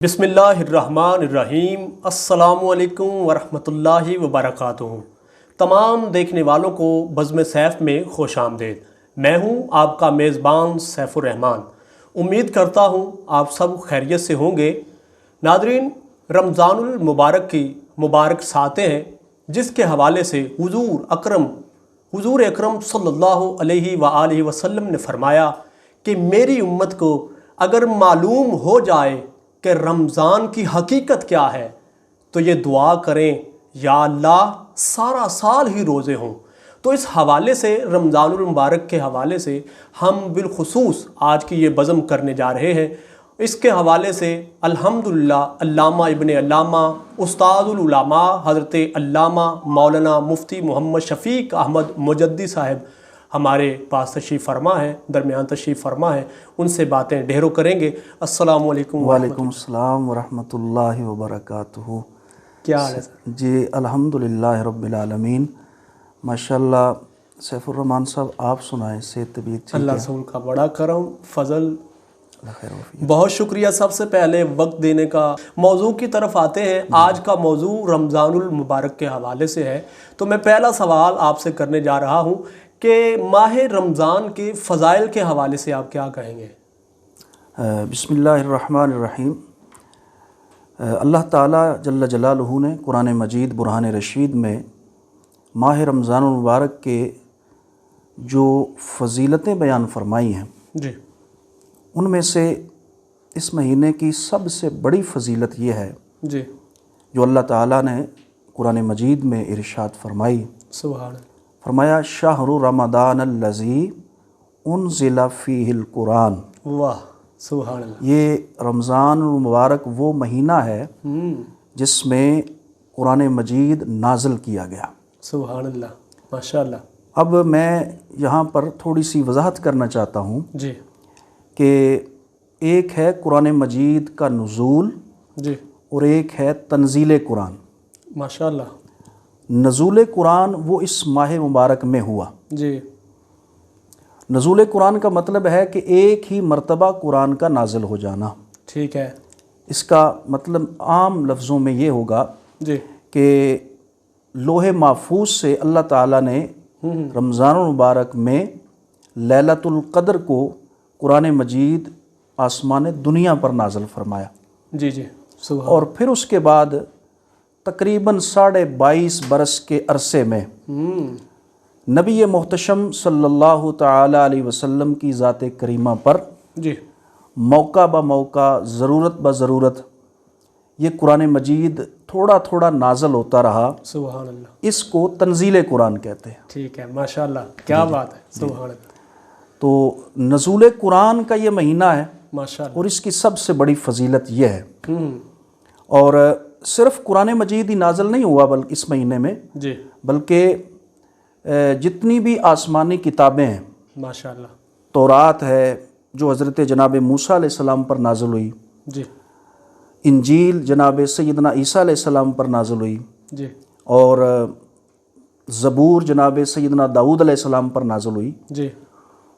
بسم اللہ الرحمن الرحیم۔ السلام علیکم ورحمۃ اللہ وبرکاتہ۔ تمام دیکھنے والوں کو بزم سیف میں خوش آمدید۔ میں ہوں آپ کا میزبان سیف الرحمن۔ امید کرتا ہوں آپ سب خیریت سے ہوں گے۔ ناظرین، رمضان المبارک کی مبارک ساتیں ہیں، جس کے حوالے سے حضور اکرم صلی اللہ علیہ وآلہ وسلم نے فرمایا کہ میری امت کو اگر معلوم ہو جائے کہ رمضان کی حقیقت کیا ہے تو یہ دعا کریں، یا اللہ سارا سال ہی روزے ہوں۔ تو اس حوالے سے رمضان المبارک کے حوالے سے ہم بالخصوص آج کی یہ بزم کرنے جا رہے ہیں۔ اس کے حوالے سے الحمدللہ علامہ ابن علامہ استاد العلماء حضرت علامہ مولانا مفتی محمد شفیق احمد مجدی صاحب ہمارے پاس تشریف فرما ہے، درمیان تشریف فرما ہے، ان سے باتیں ڈھیروں کریں گے۔ السلام علیکم۔ وعلیکم السلام ورحمۃ اللہ وبرکاتہ۔ کیا حال ہے سر؟ جی الحمدللہ رب العالمین، ماشاءاللہ۔ سیف الرحمان صاحب آپ سنائیں، صحت طبیعت ٹھیک ہے؟ اللہ سے ان کا بڑا کرم فضل، اللہ خیر وفیق۔ بہت شکریہ۔ سب سے پہلے وقت دینے کا، موضوع کی طرف آتے ہیں۔ آج کا موضوع رمضان المبارک کے حوالے سے ہے، تو میں پہلا سوال آپ سے کرنے جا رہا ہوں کہ ماہ رمضان کے فضائل کے حوالے سے آپ کیا کہیں گے؟ بسم اللہ الرحمن الرحیم۔ اللہ تعالیٰ جل جلالہ نے قرآن مجید برہان رشید میں ماہ رمضان المبارک کے جو فضیلتیں بیان فرمائی ہیں، جی، ان میں سے اس مہینے کی سب سے بڑی فضیلت یہ ہے جی، جو اللہ تعالیٰ نے قرآن مجید میں ارشاد فرمائی۔ سبحان اللہ۔ فرمایا شہر رمضان الذی انزل فیہ القرآن۔ واہ، سبحان اللہ۔ یہ رمضان المبارک وہ مہینہ ہے جس میں قرآن مجید نازل کیا گیا۔ سبحان اللہ، ماشاء اللہ۔ اب میں یہاں پر تھوڑی سی وضاحت کرنا چاہتا ہوں جی، کہ ایک ہے قرآن مجید کا نزول جی، اور ایک ہے تنزیل قرآن۔ ماشاء اللہ۔ نزول قرآن وہ اس ماہ مبارک میں ہوا۔ جی، نزول قرآن کا مطلب ہے کہ ایک ہی مرتبہ قرآن کا نازل ہو جانا۔ ٹھیک ہے۔ اس کا مطلب عام لفظوں میں یہ ہوگا جی، کہ لوح محفوظ سے اللہ تعالیٰ نے رمضان المبارک میں لیلۃ القدر کو قرآن مجید آسمان دنیا پر نازل فرمایا، جی، جی، سبحان۔ اور پھر اس کے بعد تقریباً 22.5 برس کے عرصے میں نبی محتشم صلی اللہ تعالیٰ علیہ وسلم کی ذات کریمہ پر جی، موقع بہ موقع، ضرورت بہ ضرورت یہ قرآن مجید تھوڑا تھوڑا نازل ہوتا رہا۔ سبحان اللہ۔ اس کو تنزیل قرآن کہتے ہیں۔ ٹھیک ہے، ماشاء اللہ، کیا بات ہے، سبحان اللہ، تو نزول قرآن کا یہ مہینہ ہے ماشاء اللہ۔ اور اس کی سب سے بڑی فضیلت یہ ہے، اور صرف قرآن مجید ہی نازل نہیں ہوا بلکہ اس مہینے میں، جی، بلکہ جتنی بھی آسمانی کتابیں ہیں، ماشاء اللہ۔ تورات ہے جو حضرت جناب موسیٰ علیہ السلام پر نازل ہوئی، جی، انجیل جناب سیدنا عیسیٰ علیہ السلام پر نازل ہوئی، جی، اور زبور جناب سیدنا داؤد علیہ السلام پر نازل ہوئی۔ جی،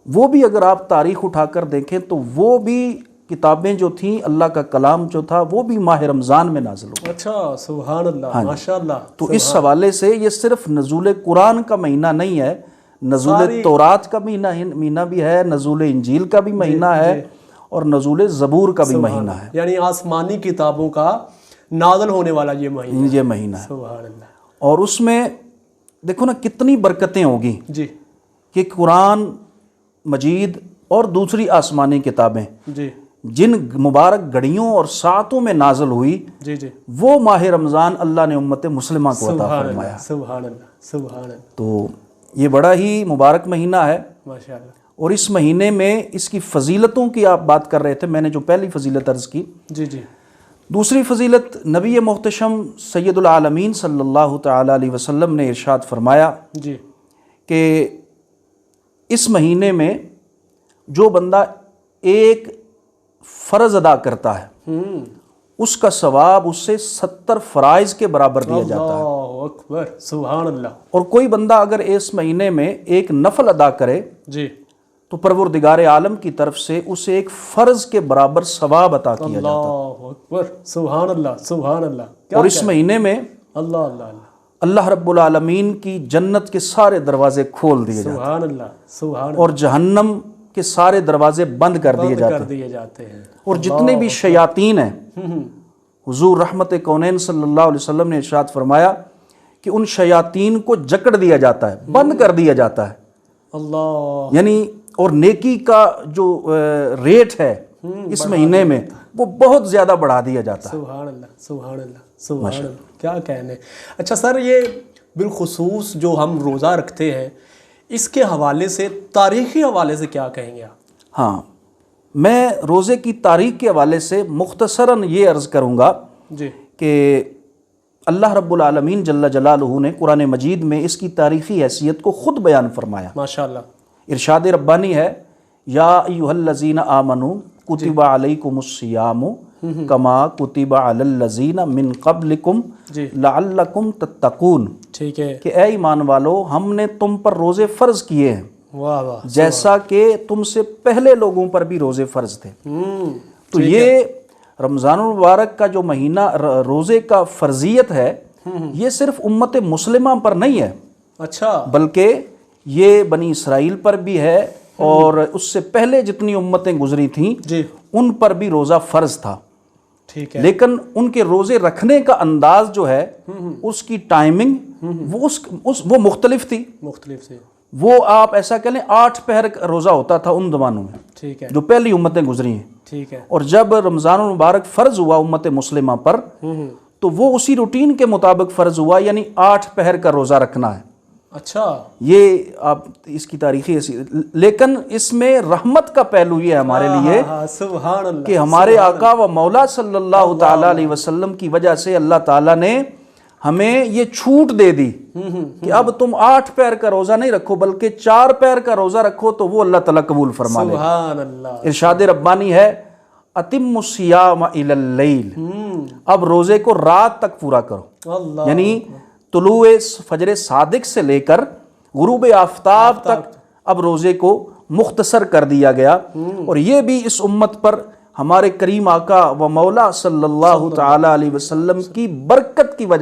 وہ بھی اگر آپ تاریخ اٹھا کر دیکھیں تو وہ بھی کتابیں جو تھیں، اللہ کا کلام جو تھا، وہ بھی ماہ رمضان میں نازل ہوا۔ اچھا، سبحان اللہ، ماشاء اللہ۔ تو اس حوالے سے یہ صرف نزول قرآن کا مہینہ نہیں ہے، نزول تورات کا مہینہ بھی ہے، نزول انجیل کا بھی مہینہ ہے، اور نزول زبور کا بھی مہینہ ہے۔ یعنی آسمانی کتابوں کا نازل ہونے والا یہ مہینہ، یہ مہینہ ہے، سبحان اللہ۔ اور اس میں دیکھو نا کتنی برکتیں ہوگی جی، کہ قرآن مجید اور دوسری آسمانی کتابیں جی، جن مبارک گھڑیوں اور ساعتوں میں نازل ہوئی، جی، جی، وہ ماہ رمضان اللہ نے امت مسلمہ کو عطا سبحان فرمایا۔ اللہ، سبحان اللہ، سبحان اللہ، تو یہ بڑا ہی مبارک مہینہ ہے، ماشاء اللہ۔ اور اس مہینے میں اس کی فضیلتوں کی آپ بات کر رہے تھے، میں نے جو پہلی فضیلت عرض کی، جی، جی، دوسری فضیلت نبی محتشم سید العالمین صلی اللہ تعالیٰ علیہ وسلم نے ارشاد فرمایا جی، کہ اس مہینے میں جو بندہ ایک فرض ادا کرتا ہے اس کا ثواب اس سے 70 فرائض کے برابر دیا جاتا ہے۔ اللہ اکبر، سبحان اللہ۔ اور کوئی بندہ اگر اس مہینے میں ایک نفل ادا کرے جی، تو پروردگار عالم کی طرف سے اسے ایک فرض کے برابر ثواب عطا کیا جاتا اللہ اکبر، سبحان اللہ سبحان اللہ، اور اس مہینے میں اللہ اللہ اللہ، اللہ رب العالمین کی جنت کے سارے دروازے کھول دیے جاتے سبحان اللہ سبحان ہیں اور جہنم کے سارے دروازے بند کر دیے اللہ، کر جاتے ہیں، دیے جاتے ہیں، اور جتنے بھی شیاطین ہیں حضور رحمت کونین صلی اللہ علیہ وسلم نے ارشاد فرمایا کہ ان شیاطین کو جکڑ دیا جاتا ہے، بند کر دیا جاتا ہے، اللہ، یعنی اور نیکی کا جو ریٹ ہے اس مہینے میں وہ بہت زیادہ بڑھا دیا جاتا ہے۔ سبحان اللہ سبحان اللہ سبحان اللہ، کیا کہنے۔ اچھا سر، یہ بالخصوص جو ہم روزہ رکھتے ہیں اس کے حوالے سے، تاریخی حوالے سے کیا کہیں گے آپ؟ ہاں، میں روزے کی تاریخ کے حوالے سے مختصراً یہ عرض کروں گا جی، کہ اللہ رب العالمین جل جلالہ نے قرآن مجید میں اس کی تاریخی حیثیت کو خود بیان فرمایا۔ ماشاءاللہ، ارشاد ربانی ہے، یا ایھا الذین آمنوا کتب علیکم الصیام کما کتب علی الذین من قبلکم جی، لعلکم تتقون، ٹھیک ہے، کہ اے ایمان والو ہم نے تم پر روزے فرض کیے ہیں واہ واہ، جیسا کہ تم سے پہلے لوگوں پر بھی روزے فرض تھے۔ تو یہ رمضان المبارک کا جو مہینہ روزے کا فرضیت ہے یہ صرف امت مسلمہ پر نہیں ہے، اچھا، بلکہ یہ بنی اسرائیل پر بھی ہے اور اس سے پہلے جتنی امتیں گزری تھیں جی، ان پر بھی روزہ فرض تھا، ٹھیک ہے، لیکن ان کے روزے رکھنے کا انداز جو ہے اس کی ٹائمنگ وہ مختلف تھی۔ مختلف سے، وہ آپ ایسا کہہ لیں 8 پہر کا روزہ ہوتا تھا ان زمانوں میں ٹھیک ہے، جو پہلی امتیں گزری ہیں، ٹھیک ہے، اور جب رمضان المبارک فرض ہوا امت مسلمہ پر تو وہ اسی روٹین کے مطابق فرض ہوا، یعنی 8 پہر کا روزہ رکھنا ہے۔ اچھا، یہ آپ اس کی تاریخی لیکن اس میں رحمت کا پہلو یہ ہے ہمارے لیے ہاں، سبحان اللہ، کہ ہمارے آقا و مولا صلی اللہ تعالیٰ علیہ وسلم کی وجہ سے اللہ تعالیٰ نے ہمیں یہ چھوٹ دے دی کہ اب تم 8 پہر کا روزہ نہیں رکھو بلکہ 4 پہر کا روزہ رکھو تو وہ اللہ تعالیٰ قبول فرما لے۔ سبحان اللہ، ارشاد ربانی ہے، اتم الصیام الی اللیل، اب روزے کو رات تک پورا کرو، اللہ، یعنی طلوع فجر صادق سے لے کر غروب آفتاب تک اب روزے کو مختصر کر دیا گیا، اور یہ بھی اس امت پر ہمارے کریم آقا و مولا صلی اللہ تعالی علیہ وسلم کی برکت کی وجہ